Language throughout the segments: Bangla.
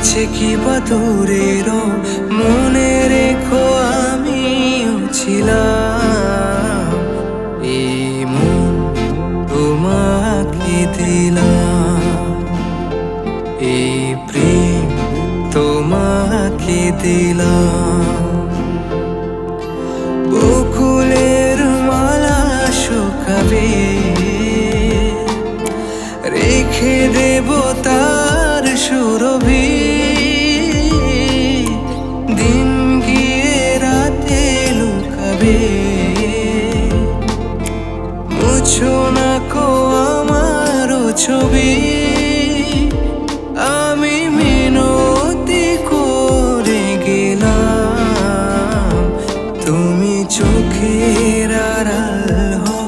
কাছে কি বা দূরেরও মনে রেখো আমিও ছিলাম। এই মন তোমাকে দিলাম, এই প্রেম তোমাকে দিলাম। বকুলের মালা শুকাবে, রেখে দেব তার সুরভি। দিন গিয়ে রাতে লুকাবে, মুছো না কো আমারও ছবি। আমি মিনতি করে গেলাম, তুমি চোখের আড়াল হও।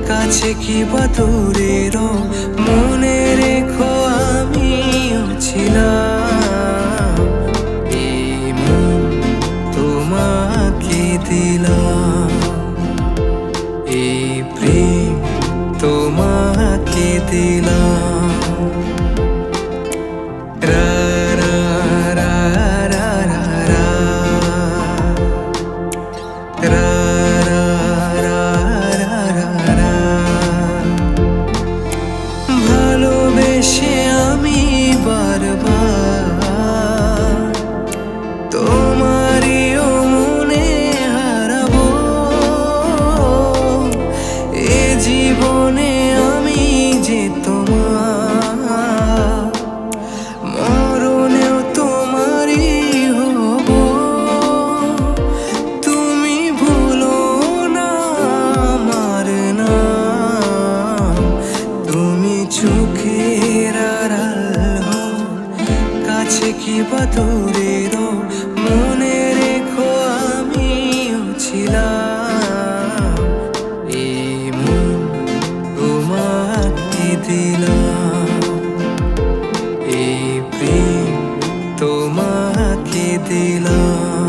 কাছে কি বা দূরেরও মনে রেখো আমিও ছিলাম। এই মন তোমাকে দিলাম, এই প্রেম তোমাকে দিলাম। রা রা রা রা রা রা, রা রা রা রা রা রা। ভালোবেসে আমি বারবার তোমারিও মনে হারাবো। এ জীবনে আমি যে তোমার, মরণেও তোমারই হব। তুমি ভুলো না আমার নাম, তুমি চোখের আড়াল হও। কাছে কি বা দূরেরও মনে রেখো আমিও ছিলাম। এই মন তোমাকে দিলাম, এই প্রেম তোমাকে দিলাম।